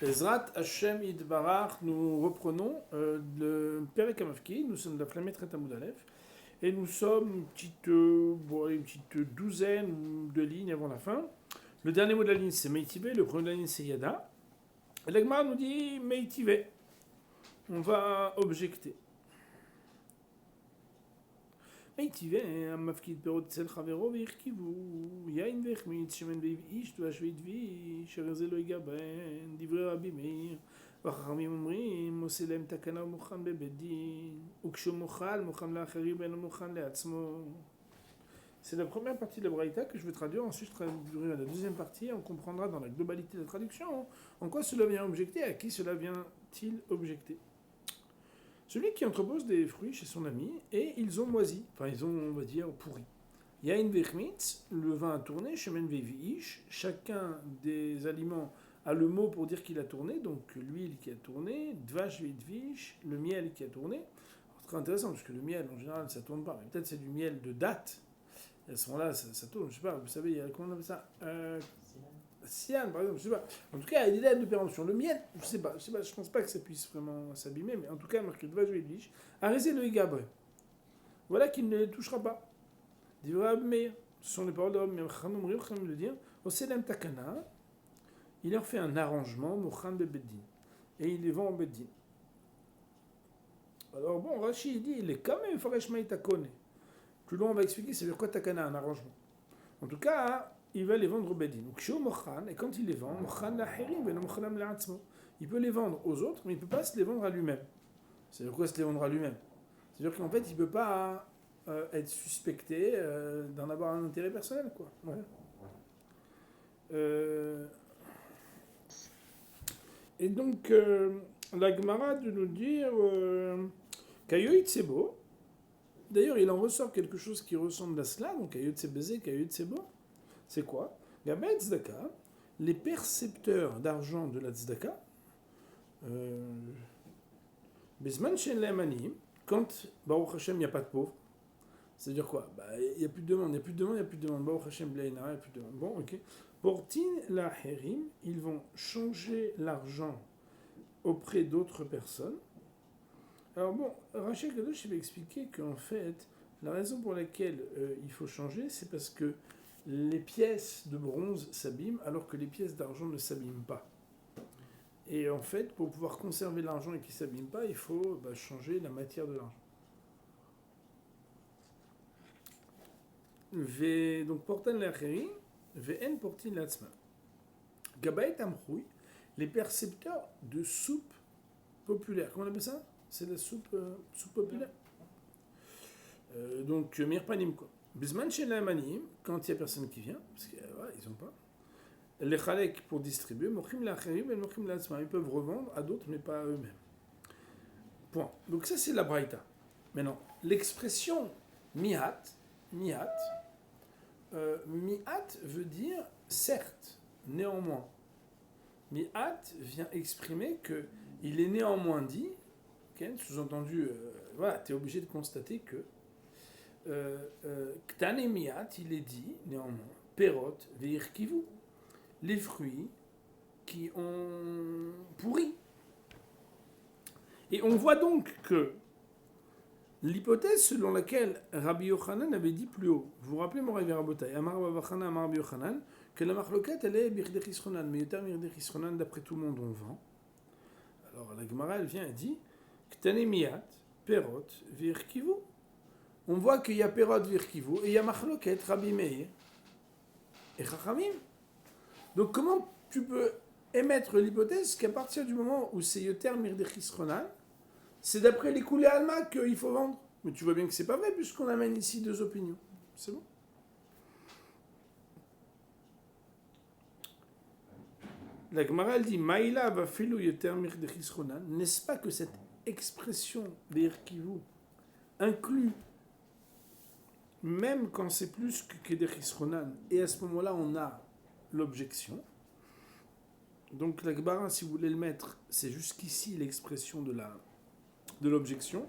Ezrat Hashem Yitbarach, nous reprenons le Perek Hamavki, nous sommes de la Flamet Amud Aleph, et nous sommes une petite douzaine de lignes avant la fin. Le dernier mot de la ligne c'est Meitivé, le premier de la ligne c'est Yada. Et l'Agmara nous dit Meitivé. On va objecter. Meitivé, Hamavki Perot Tsel Chavero Virkivu, Yain Vechmitz, Shemen Veivish, Dvashveit Vish, Erzelo Igaben, Divrei Rabbi Meir. וחכמים אומרים, עושה להם תקנה ומוכן בבית דין, וכשהוא מוכן לאחרים ואינו מוכן לעצמו. C'est la première partie de la Braïta que je vais traduire. Ensuite, je traduirai la deuxième partie. On comprendra dans la globalité de la traduction en quoi cela vient objecter, à qui cela vient-il objecter. Celui qui entrepose des fruits chez son ami et ils ont moisi, enfin ils ont, on va dire, pourri. Yain vechmitz, le vin a tourné, shemen veviish, chacun des aliments a le mot pour dire qu'il a tourné, donc l'huile qui a tourné, dvash vedvish, le miel qui a tourné. Alors, très intéressant, parce que le miel, en général, ça tourne pas, mais peut-être c'est du miel de date, et à ce moment-là, ça tourne, je sais pas, vous savez, il y a, comment on appelle ça Cyan, par exemple, je sais pas. En tout cas, il y a des dates de péremption. Le miel, je sais pas, je pense pas que ça puisse vraiment s'abîmer, mais en tout cas, marqué dvash vedvish, arrêtez le higabre. Voilà qu'il ne les touchera pas. Mais ce sont les paroles de Rabbi Meir, Chachamim le dire, Oselem takana, il leur fait un arrangement, Mochan bebeddin, et il les vend en beddin. Alors bon, Rashi dit, il est quand même faresh maïtakone. Plus loin, on va expliquer c'est quoi takana, un arrangement. En tout cas, il va les vendre au beddin. Et quand il les vend, Mochan laherim, ben Mochanam la'atzmo. Il peut les vendre aux autres, mais il ne peut pas se les vendre à lui-même. C'est-à-dire quoi se les vendre à lui-même? C'est-à-dire qu'en fait, il ne peut pas être suspecté d'en avoir un intérêt personnel, quoi. Ouais. Et donc, la Gemara de nous dire Kayoït Sebo. D'ailleurs, il en ressort quelque chose qui ressemble à cela. Donc, Kayoït Sebeze, Kayoït Sebo. C'est quoi? Gabet Tzedaka, les percepteurs d'argent de la Tzedaka, Bezman Shen Lemanim, quand Baruch Hashem, il n'y a pas de pauvres. C'est-à-dire quoi? Il n'y a plus de demande, il n'y a plus de demande, il n'y a plus de demande. Baruch Hashem Bleina, il n'y a plus de demande. Bon, ok. Portin la Herim, ils vont changer l'argent auprès d'autres personnes. Alors bon, Rachel Kadosh va expliquer qu'en fait, la raison pour laquelle il faut changer, c'est parce que les pièces de bronze s'abîment alors que les pièces d'argent ne s'abîment pas. Et en fait, pour pouvoir conserver l'argent et qu'il ne s'abîme pas, il faut changer la matière de l'argent. Donc, Portan la Herim, VN portin l'atzma. Gabaït amchoui, les percepteurs de soupe populaire. Comment on appelle ça? C'est la soupe populaire. Donc, mirpanim quoi. Bisman chez l'amanim, quand il n'y a personne qui vient, parce qu'ils n'ont pas. Les chalek pour distribuer, mochim l'acherim et mochim l'atzma. Ils peuvent revendre à d'autres, mais pas à eux-mêmes. Point. Donc, ça, c'est la braïta. Maintenant, l'expression mihat, mihat veut dire certes, néanmoins. Mihat vient exprimer qu'il est néanmoins dit, okay, sous-entendu, tu es obligé de constater que Ktane mihat, il est dit néanmoins, perot veirkivu, les fruits qui ont pourri. Et on voit donc que l'hypothèse selon laquelle Rabbi Yochanan avait dit plus haut, vous vous rappelez Moray Verabotai, Amar Bavachana, Amar Rabbi Yochanan, que la marloquette elle est Birde Chisronan, mais Yotar Birde Chisronan, d'après tout le monde on vend. Alors la Gemara elle vient et dit Ktane miyat, perot, virkivu. On voit qu'il y a perot, virkivu, et il y a marloquette, Rabbi Meir et Chachamim. Donc comment tu peux émettre l'hypothèse qu'à partir du moment où c'est Yotar Birde Chisronan, c'est d'après les coulées Alma qu'il faut vendre. Mais tu vois bien que c'est pas vrai puisqu'on amène ici deux opinions. C'est bon? La Gemara dit Maïla va filou yoter mirde chisronan. N'est-ce pas que cette expression d'Erkivu inclut, même quand c'est plus que des chisronan, et à ce moment-là on a l'objection. Donc la Gemara, si vous voulez le mettre, c'est jusqu'ici l'expression de l'objection.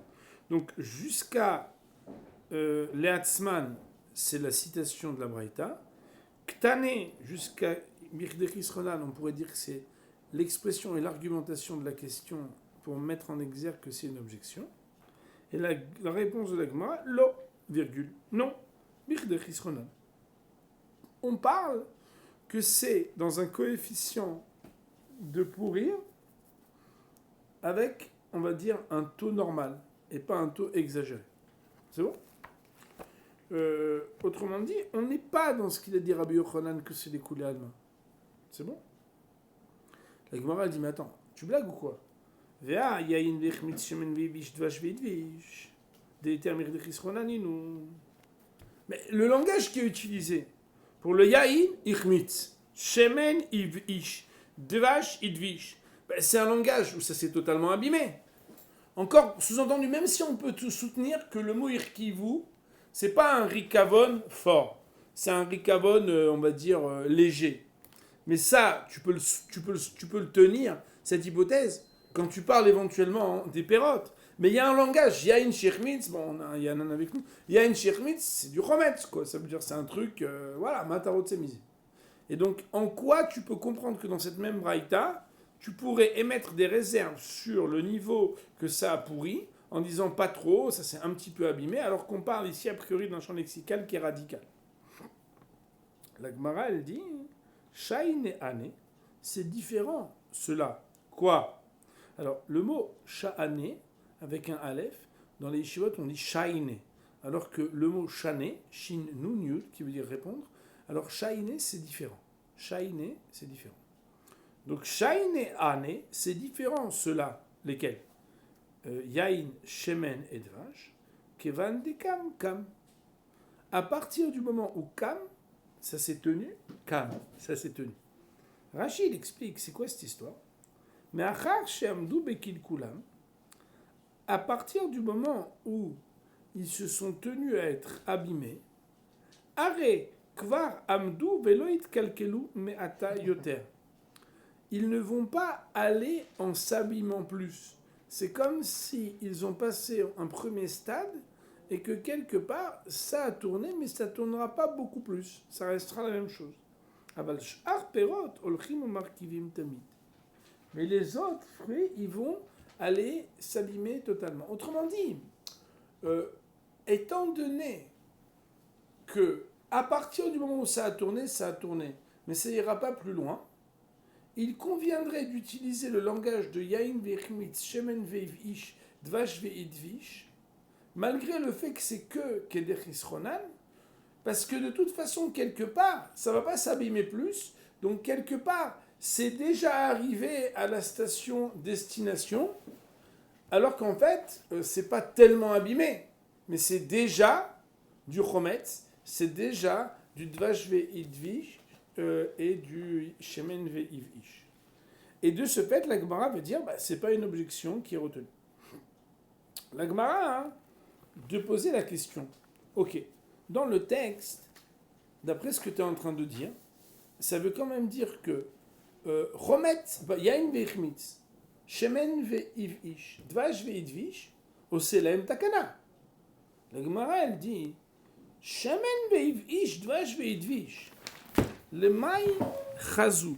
Donc jusqu'à Leatzman, c'est la citation de la Braïta. Ktane jusqu'à Mirde Chisronan, on pourrait dire que c'est l'expression et l'argumentation de la question pour mettre en exergue que c'est une objection. Et la réponse de la Gemara, lo, virgule, non, birde chisronan. On parle que c'est dans un coefficient de pourrir avec, on va dire, un taux normal et pas un taux exagéré. C'est bon? Autrement dit, on n'est pas dans ce qu'il a dit Rabbi Yochanan que c'est des coulées allemands. C'est bon? La Gemara dit, mais attends, tu blagues ou quoi? Mais le langage qui est utilisé pour le yaïn, ichmitz, shemen ish, dvash idvish, c'est un langage où ça s'est totalement abîmé. Encore, sous-entendu, même si on peut tout soutenir que le mot irkivu, c'est pas un rikavon fort, c'est un rikavon, on va dire, léger. Mais ça, tu peux le tenir, cette hypothèse, quand tu parles éventuellement des pérotes. Mais il y a un langage, yain shechmitz, bon, il y en a avec nous, yain shechmitz, c'est du chometz, quoi. Ça veut dire c'est un truc, voilà, matarot semizé. Et donc, en quoi tu peux comprendre que dans cette même braïta, tu pourrais émettre des réserves sur le niveau que ça a pourri, en disant pas trop, ça s'est un petit peu abîmé, alors qu'on parle ici a priori d'un champ lexical qui est radical. La Gemara, elle dit, Shaine et Ane, c'est différent, cela. Quoi? Alors, le mot Sha'ane, avec un Aleph, dans les yeshivot, on dit Shaine, alors que le mot Shane, Shin Nun Yud, qui veut dire répondre, alors Shaine, c'est différent. Shaine, c'est différent. Donc, Shaine et Ane, c'est différent, cela. Lesquels? Yain, Shemen et Dvash, Kevan de Kam, Kam. À partir du moment où Kam, ça s'est tenu, Kam, ça s'est tenu. Rachid explique, c'est quoi cette histoire? Mais Achar Sheamdou Bekil Kulam, à partir du moment où ils se sont tenus à être abîmés, Are Kvar Amdou Veloit Kalkelu Meata Yoter. Ils ne vont pas aller en s'abîmant plus. C'est comme s'ils ont passé un premier stade et que quelque part, ça a tourné, mais ça ne tournera pas beaucoup plus. Ça restera la même chose. Aval Sh'ar Perot Olchim Umarkivim Tamid. Mais les autres fruits, ils vont aller s'abîmer totalement. Autrement dit, étant donné que à partir du moment où ça a tourné, mais ça n'ira pas plus loin, il conviendrait d'utiliser le langage de Yain ve'chmitz, shemen ve'ish, dvash ve'idvish, malgré le fait que c'est que Keder Chisronan, parce que de toute façon, quelque part, ça ne va pas s'abîmer plus, donc quelque part, c'est déjà arrivé à la station destination, alors qu'en fait, c'est pas tellement abîmé, mais c'est déjà du chometz, c'est déjà du dvash ve'idvish, et du shemen ve'ish. Et de ce fait, la Gemara veut dire, c'est pas une objection qui est retenue. La Gemara de poser la question. Ok, dans le texte, d'après ce que tu es en train de dire, ça veut quand même dire que chometz, yain ve'chmitz, shemen ve'ish, dvash ve'idvish, oselaim takana. La Gemara elle dit, shemen ve'ish, dvash ve'idvish. Le maï chazou.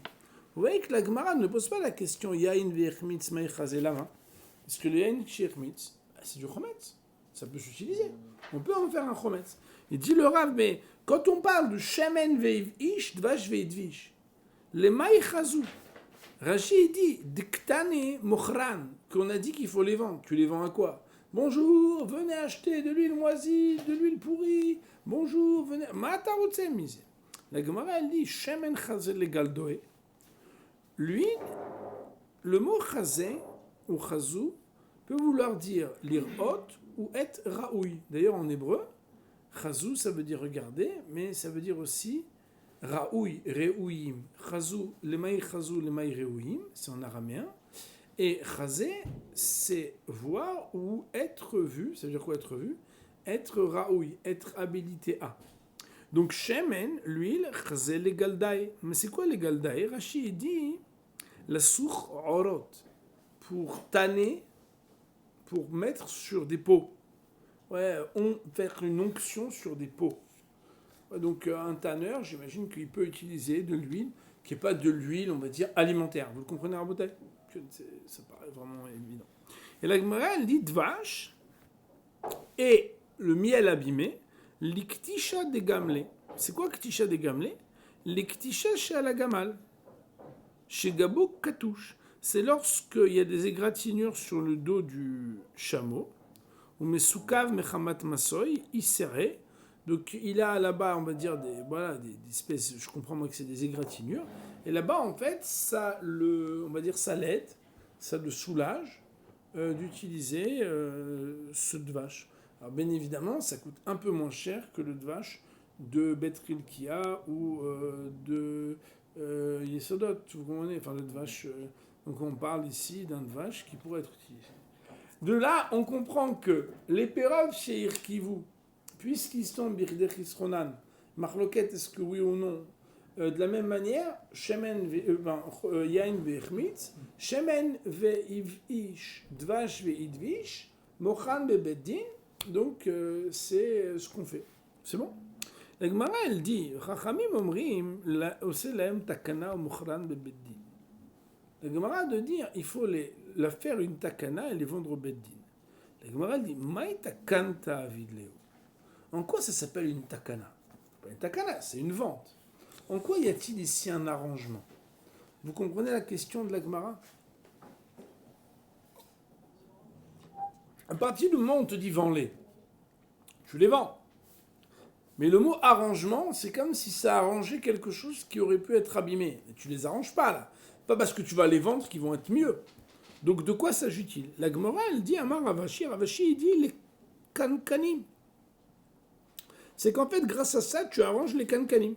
Vous voyez que la Gemara ne pose pas la question yain ve'chmitz maï chazé lama. Parce que le yain ve'chmitz, c'est du chometz. Ça peut s'utiliser. On peut en faire un chometz. Il dit le Rav, mais quand on parle de shemen ve'ish, dvash ve'idvish, le maï chazou. Rashi dit diktane mochran, qu'on a dit qu'il faut les vendre. Tu les vends à quoi? Bonjour, venez acheter de l'huile moisie, de l'huile pourrie. Bonjour, venez. Matarotsem misé. La Gemara, elle dit shemen chazé le galdoé. Lui, le mot chazé ou chazou peut vouloir dire lirot ou être raoui. D'ailleurs, en hébreu, chazou, ça veut dire regarder, mais ça veut dire aussi raoui, reouim. Chazou, lemay chazou, lemay reouim, c'est en araméen. Et chazé, c'est voir ou être vu. Ça veut dire quoi être vu? Être raoui, être habilité à. Donc, shemen, l'huile, chazé les galdaï. Mais c'est quoi les galdaï? Rashi dit la sourd orot, pour tanner, pour mettre sur des pots. Ouais, faire une onction sur des pots. Ouais, donc, un tanneur, j'imagine qu'il peut utiliser de l'huile qu'il n'y ait pas de l'huile, on va dire, alimentaire. Vous le comprenez, Rabotai? Ça paraît vraiment évident. Et la Gemara, elle dit dvash et le miel abîmé, l'iktisha des gamelés. C'est quoi ktisha des gamelés? L'iktisha chez la gamal, chez Gabo Katouche. C'est lorsqu'il y a des égratignures sur le dos du chameau, ou Mesoukav Mechamat Masoy, il serrait. Donc il a là-bas, on va dire, des espèces, je comprends moi que c'est des égratignures. Et là-bas, en fait, on va dire, ça l'aide, ça le soulage d'utiliser ce dvash. Alors bien évidemment, ça coûte un peu moins cher que le dvash de Betrilkia ou de Yesodot. Vous comprenez? Enfin, le dvash. Donc on parle ici d'un dvash qui pourrait être utilisé. De là, on comprend que les pérov chez Irkivu, puisqu'ils sont Birdech Isronan, Marloket, est-ce que oui ou non? De la même manière, Shemen Yain ve'Echmitz, Shemen ve'ivish, Dvash ve'idvish, Mochan be'beddin, donc c'est ce qu'on fait. C'est bon? La Gemara, elle dit, Chachamim omrim, ose lahem takana ou mochran be'beddin. La Gemara de dire, il faut la faire une takana et les vendre au beddin. La Gemara dit, Maï takanta avidleo. En quoi ça s'appelle une takana? Pas une takana, c'est une vente. En quoi y a-t-il ici un arrangement? Vous comprenez la question de la Gemara? À partir du moment où on te dit vends-les, tu les vends. Mais le mot arrangement, c'est comme si ça arrangeait quelque chose qui aurait pu être abîmé. Et tu les arranges pas là. Pas parce que tu vas les vendre qu'ils vont être mieux. Donc de quoi s'agit-il? La Gemara, elle dit Amar Ravashi, il dit les kankanim. C'est qu'en fait, grâce à ça, tu arranges les kankanim.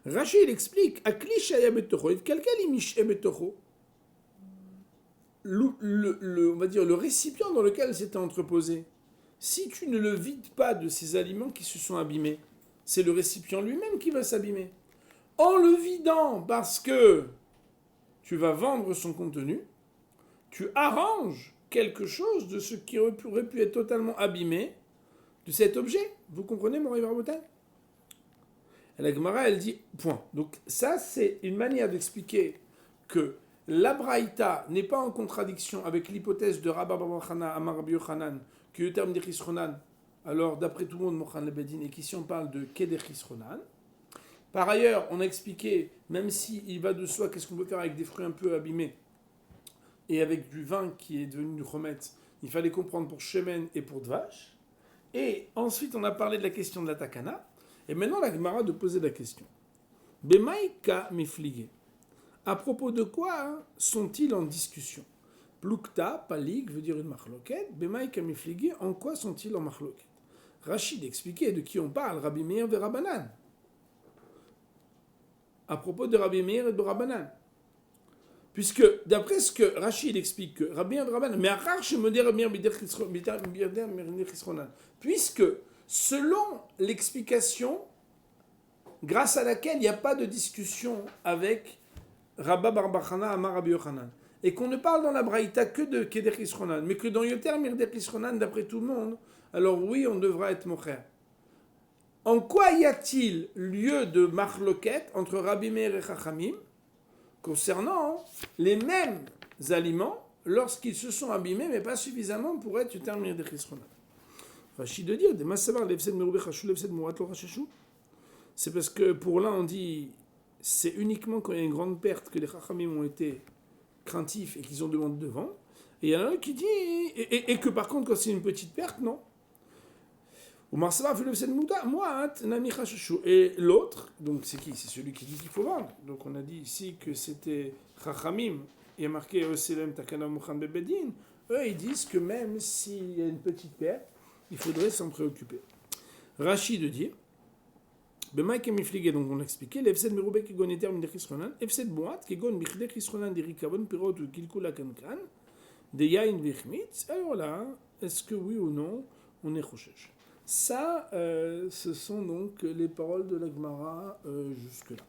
Rashi, il explique, Akli shaya betocho, et kalkali mish betocho. On va dire le récipient dans lequel c'était entreposé. Si tu ne le vides pas de ces aliments qui se sont abîmés, c'est le récipient lui-même qui va s'abîmer. En le vidant, parce que tu vas vendre son contenu, tu arranges quelque chose de ce qui aurait pu être totalement abîmé de cet objet. Vous comprenez, mon Rabotai? La Gemara, elle dit point. Donc ça, c'est une manière d'expliquer que la Braïta n'est pas en contradiction avec l'hypothèse de Rabba Bar Chana, Amar Rabbi Yochanan, que le terme d'Echisronan, alors d'après tout le monde, Mochan le Bedin, et qu'ici on parle de Kedechisronan. Par ailleurs, on a expliqué, même s'il va de soi, qu'est-ce qu'on peut faire avec des fruits un peu abîmés, et avec du vin qui est devenu du chomet, il fallait comprendre pour Shemen et pour Dvash. Et ensuite, on a parlé de la question de la Takana, et maintenant la Gemara de poser la question. Bemaïka mifligé. À propos de quoi sont-ils en discussion? Plukta, palik, veut dire une marloquette. Bemaïka mifligé, en quoi sont-ils en marloquette? Rachid expliquait de qui on parle, Rabbi Meir et Rabbanan. À propos de Rabbi Meir et de Rabbanan. Puisque, d'après ce que Rachid explique, que Rabbi Meir et Rabbanan, mais Arach Moder puisque, selon l'explication, grâce à laquelle il n'y a pas de discussion avec Rabba Barbachana Amar Rabbi Yochanan, et qu'on ne parle dans la Braïta que de Kedech Isronan, mais que dans Yoter Mirdech Isronan, d'après tout le monde, alors oui, on devra être mocher. En quoi y a-t-il lieu de marloquette entre Rabbi Meir et Chachamim concernant les mêmes aliments lorsqu'ils se sont abîmés, mais pas suffisamment pour être Yoter Mirdech Isronan? Rachid de dire, c'est parce que pour l'un on dit c'est uniquement quand il y a une grande perte que les Chachamim ont été craintifs et qu'ils ont demandé de vendre. Et il y en a un qui dit et que par contre quand c'est une petite perte, non. Et l'autre, donc c'est qui? C'est celui qui dit qu'il faut vendre. Donc on a dit ici que c'était Chachamim, il y a marqué Oselem Takana Mochan Bebedin. Eux ils disent que même s'il y a une petite perte, il faudrait s'en préoccuper. Rachid de dire Bemaïk mifligé, donc on a expliqué, l'efsed merubek qui gon eter midech isronan, efsed boat qui gon bichdech isronan des rikavon pirot ou kilkula kankan, des yain vichmitz. Alors là, est-ce que oui ou non, on est choshesh? Ça, ce sont donc les paroles de la Gemara jusque-là.